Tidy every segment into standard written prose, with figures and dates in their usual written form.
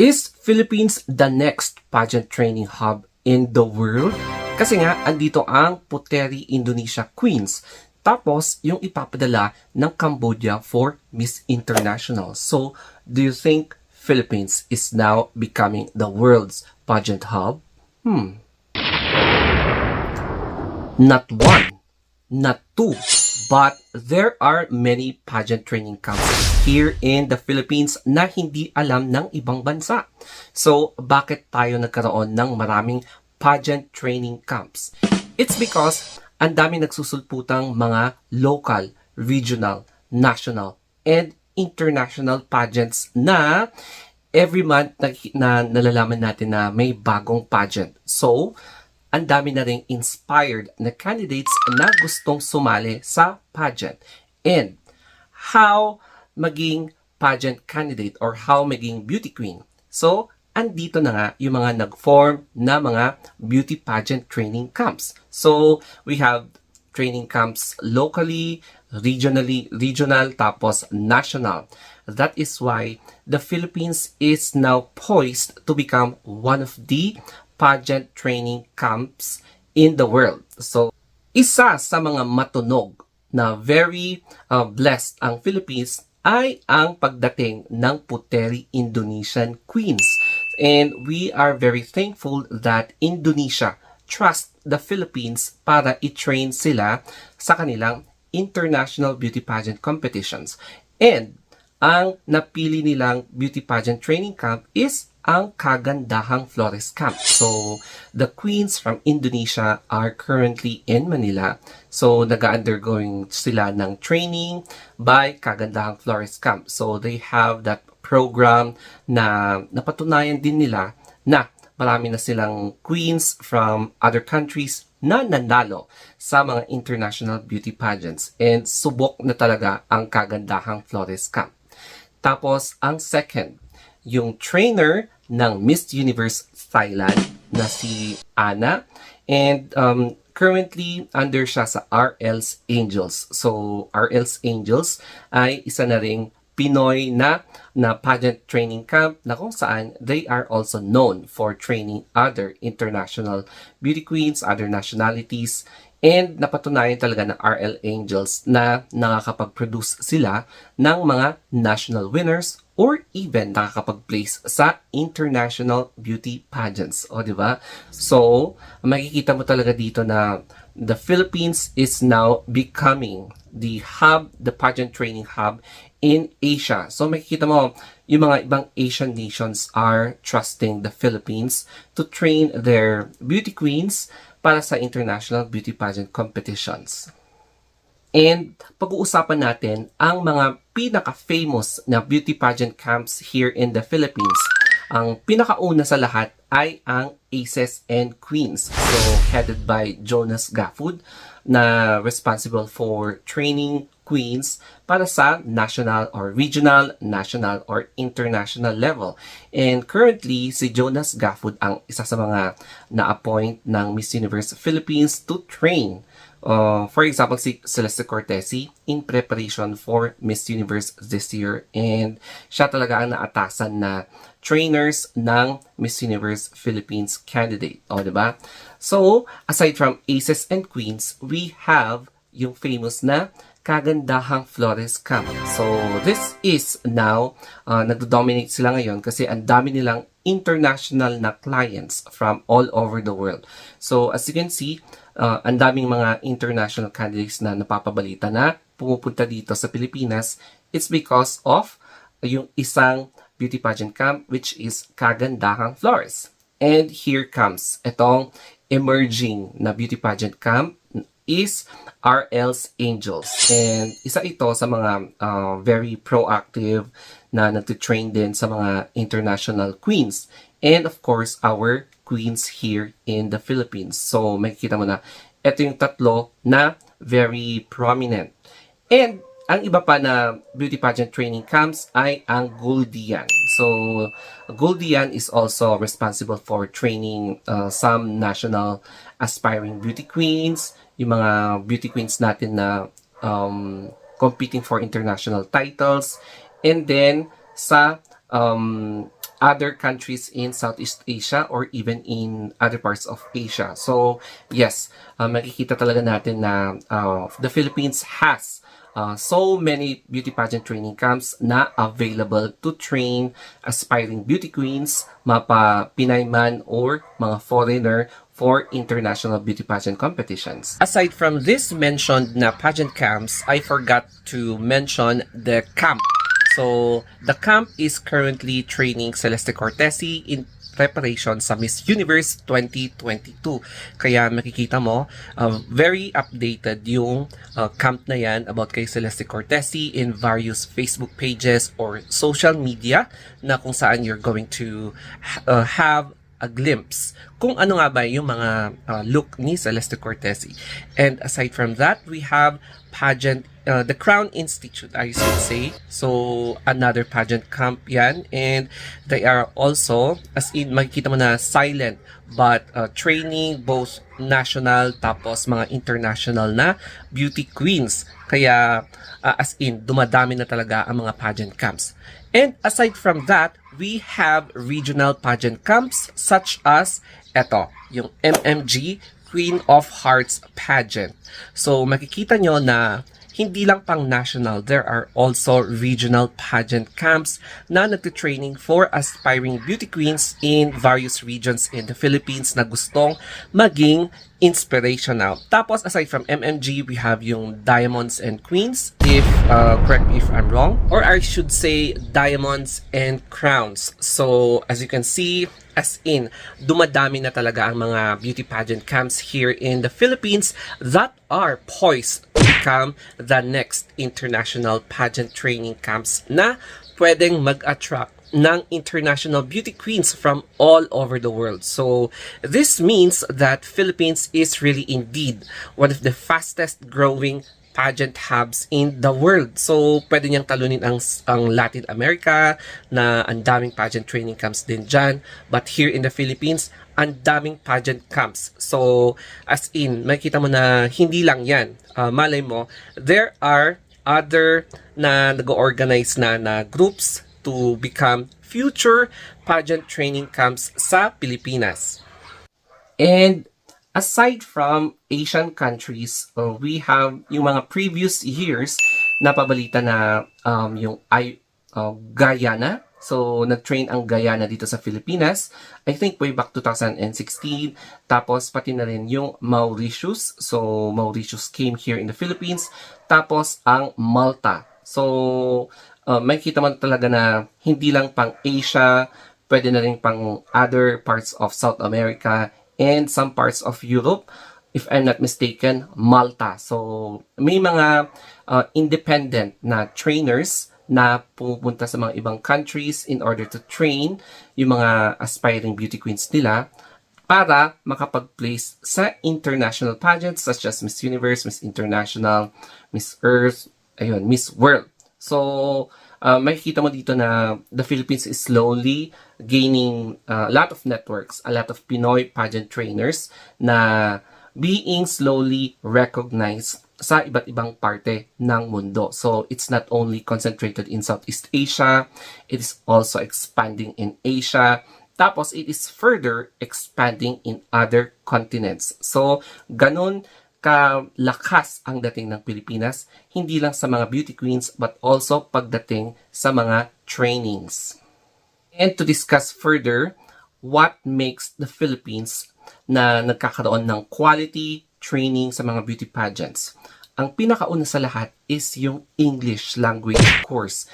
Is Philippines the next pageant training hub in the world? Kasi nga, andito ang Puteri Indonesia Queens. Tapos, yung ipapadala ng Cambodia for Miss International. So, do you think Philippines is now becoming the world's pageant hub? Not one, not two, but there are many pageant training camps here in the Philippines na hindi alam ng ibang bansa. So, bakit tayo nagkaroon ng maraming pageant training camps? It's because ang dami nagsusulputang mga local, regional, national, and international pageants na every month na nalalaman natin na may bagong pageant. So, ang dami na rin inspired na candidates na gustong sumali sa pageant. And how maging pageant candidate or how maging beauty queen. So, andito na nga yung mga nag-form na mga beauty pageant training camps. So, we have training camps locally, regional, tapos national. That is why the Philippines is now poised to become one of the pageant training camps in the world. So, isa sa mga matunog na very blessed ang Philippines ay ang pagdating ng Puteri Indonesian Queens. And we are very thankful that Indonesia trust the Philippines para i-train sila sa kanilang international beauty pageant competitions. And ang napili nilang beauty pageant training camp is ang Kagandahang Flores Camp. So, the queens from Indonesia are currently in Manila. So, nag-undergoing sila ng training by Kagandahang Flores Camp. So, they have that program na napatunayan din nila na marami na silang queens from other countries na nanalo sa mga international beauty pageants. And subok na talaga ang Kagandahang Flores Camp. Tapos, ang second, yung trainer ng Miss Universe Thailand na si Anna. And currently, under siya sa RL's Angels. So, RL's Angels ay isa na ring Pinoy na pageant training camp na kung saan they are also known for training other international beauty queens, other nationalities. And napatunayan talaga ng RL Angels na nakakapag-produce sila ng mga national winners or even nakakapag-place sa international beauty pageants. O, di ba? So, makikita mo talaga dito na the Philippines is now becoming the hub, the pageant training hub in Asia. So, makikita mo, yung mga ibang Asian nations are trusting the Philippines to train their beauty queens para sa international beauty pageant competitions. And pag-uusapan natin ang mga pinaka-famous na beauty pageant camps here in the Philippines. Ang pinakauna sa lahat ay ang Aces and Queens. So, headed by Jonas Gaffud na responsible for training queens para sa national or regional, national or international level. And currently, si Jonas Gaffud ang isa sa mga na-appoint ng Miss Universe Philippines to train. For example, si Celeste Cortesi in preparation for Miss Universe this year. And siya talaga ang naatasan na trainers ng Miss Universe Philippines candidate. O, diba? So, aside from Aces and Queens, we have yung famous na Kagandahang Flores Camp. So, this is now, nagdo-dominate sila ngayon kasi ang dami nilang international na clients from all over the world. So, as you can see, ang daming mga international candidates na napapabalita na pumupunta dito sa Pilipinas. It's because of yung isang beauty pageant camp which is Kagandahang Flores. And here comes itong emerging na beauty pageant camp is RL's Angels. And isa ito sa mga very proactive na nagtitrain din sa mga international queens. And of course, our queens here in the Philippines. So, makikita mo na, ito yung tatlo na very prominent. And ang iba pa na beauty pageant training camps ay ang Guldian. So, Guldian is also responsible for training some national aspiring beauty queens, yung mga beauty queens natin na competing for international titles. And then, sa other countries in Southeast Asia or even in other parts of Asia. So yes, makikita talaga natin na the Philippines has so many beauty pageant training camps na available to train aspiring beauty queens, mapa Pinay man or mga foreigner for international beauty pageant competitions. Aside from this mentioned na pageant camps, I forgot to mention the camp. So, the camp is currently training Celeste Cortesi in preparation sa Miss Universe 2022. Kaya makikita mo, very updated yung camp na yan about kay Celeste Cortesi in various Facebook pages or social media na kung saan you're going to have a glimpse kung ano nga ba yung mga look ni Celeste Cortesi. And aside from that, we have pageant, the Crown Institute, I should say. So, another pageant camp yan. And they are also, as in, makikita mo na silent, but training both national tapos mga international na beauty queens. Kaya, as in, dumadami na talaga ang mga pageant camps. And aside from that, we have regional pageant camps such as eto, yung MMG Queen of Hearts pageant. So makikita nyo na hindi lang pang national, there are also regional pageant camps na nagtitraining for aspiring beauty queens in various regions in the Philippines na gustong maging inspirational. Tapos aside from MMG, we have yung Diamonds and Queens, if correct me if I'm wrong, or I should say Diamonds and Crowns. So as you can see, as in, dumadami na talaga ang mga beauty pageant camps here in the Philippines that are poised to become the next international pageant training camps na pwedeng mag-attract ng international beauty queens from all over the world. So this means that Philippines is really indeed one of the fastest growing pageant hubs in the world. So, pwede niyang talunin ang Latin America na ang daming pageant training camps din dyan. But here in the Philippines, ang daming pageant camps. So, as in, makikita mo na hindi lang yan. Malay mo, there are other na nag-organize na groups to become future pageant training camps sa Pilipinas. And aside from Asian countries, we have yung mga previous years na pabalita na yung Guyana. So, nag-train ang Guyana dito sa Pilipinas. I think way back 2016. Tapos, pati na rin yung Mauritius. So, Mauritius came here in the Philippines. Tapos, ang Malta. So, makikita mo talaga na hindi lang pang Asia, pwede na rin pang other parts of South America, and some parts of Europe, if I'm not mistaken, Malta. So, may mga independent na trainers na pupunta sa mga ibang countries in order to train yung mga aspiring beauty queens nila para makapag-place sa international pageants such as Miss Universe, Miss International, Miss Earth, ayun, Miss World. So, makikita mo dito na the Philippines is slowly gaining a lot of networks, a lot of Pinoy pageant trainers na being slowly recognized sa iba't ibang parte ng mundo. So, it's not only concentrated in Southeast Asia, it is also expanding in Asia, tapos it is further expanding in other continents. So, ganun kalakas ang dating ng Pilipinas, hindi lang sa mga beauty queens but also pagdating sa mga trainings. And to discuss further what makes the Philippines na nagkakaroon ng quality training sa mga beauty pageants. Ang pinakauna sa lahat is yung English language course.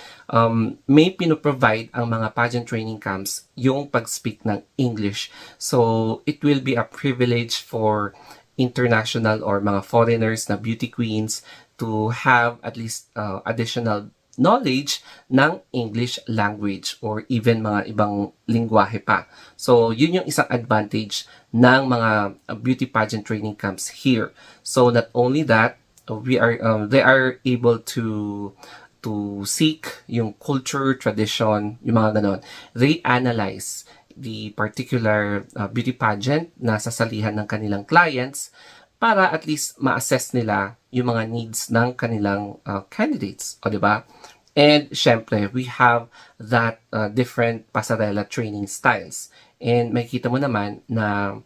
May pinoprovide ang mga pageant training camps yung pag-speak ng English. So, it will be a privilege for international or mga foreigners na beauty queens to have at least additional knowledge ng English language or even mga ibang lingwahe pa. So, yun yung isang advantage ng mga beauty pageant training camps here. So, not only that, they are able to seek yung culture, tradition, yung mga ganon. They analyze the particular beauty pageant na sasalihan ng kanilang clients para at least ma-assess nila yung mga needs ng kanilang candidates, o diba? And syempre, we have that different pasarela training styles. And makikita mo naman na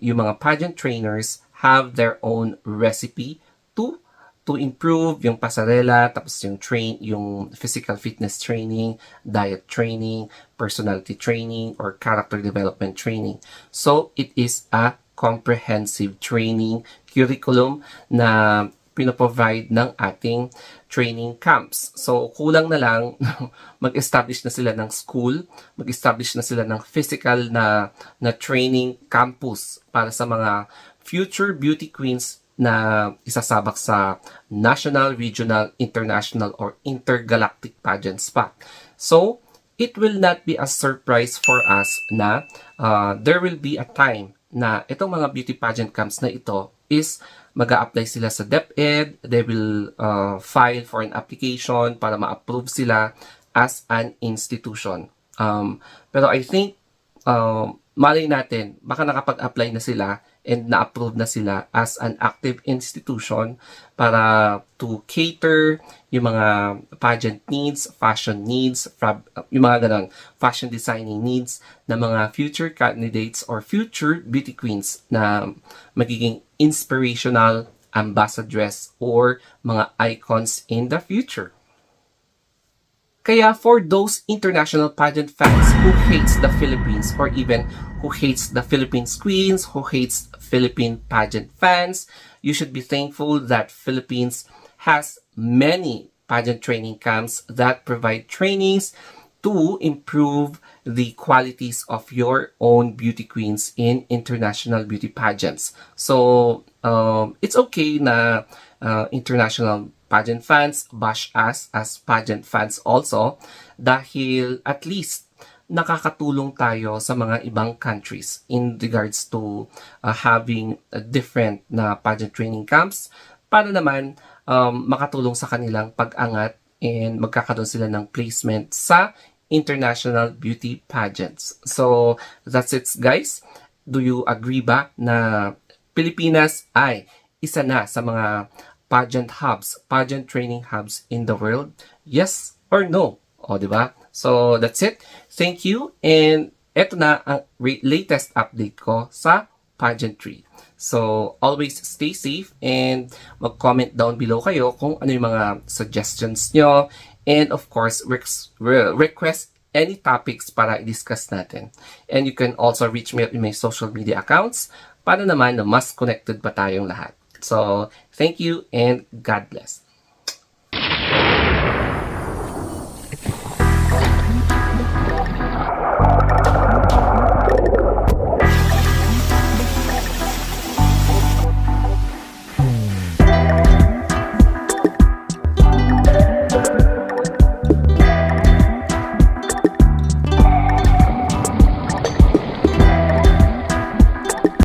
yung mga pageant trainers have their own recipe to improve yung pasarela, tapos yung physical fitness training, diet training, personality training, or character development training. So, it is a comprehensive training curriculum na pinoprovide ng ating training camps. So, kulang na lang mag-establish na sila ng school, mag-establish na sila ng physical na training campus para sa mga future beauty queens na isasabak sa national, regional, international, or intergalactic pageants pa. So, it will not be a surprise for us na there will be a time na itong mga beauty pageant camps na ito is mag-a-apply sila sa DepEd, they will file for an application para ma-approve sila as an institution. Pero I think, malay natin, baka nakapag-apply na sila and na-approve na sila as an active institution para to cater yung mga pageant needs, fashion needs, yung mga ganon, fashion designing needs na mga future candidates or future beauty queens na magiging inspirational ambassadress or mga icons in the future. Kaya for those international pageant fans who hates the Philippines or even who hates the Philippines queens, who hates Philippine pageant fans, you should be thankful that Philippines has many pageant training camps that provide trainings to improve the qualities of your own beauty queens in international beauty pageants. So, it's okay na international pageant fans bash us as pageant fans also dahil at least nakakatulong tayo sa mga ibang countries in regards to having a different na pageant training camps para naman makatulong sa kanilang pag-angat and magkakaroon sila ng placement sa international beauty pageants. So, that's it guys. Do you agree ba na Pilipinas ay isa na sa mga pageant hubs, pageant training hubs in the world? Yes or no? O, di ba? So, that's it. Thank you. And eto na ang latest update ko sa pageantry. So, always stay safe and mag-comment down below kayo kung ano yung mga suggestions nyo. And of course, request any topics para i-discuss natin. And you can also reach me in my social media accounts para naman na mas connected pa tayong lahat. So, thank you and God bless.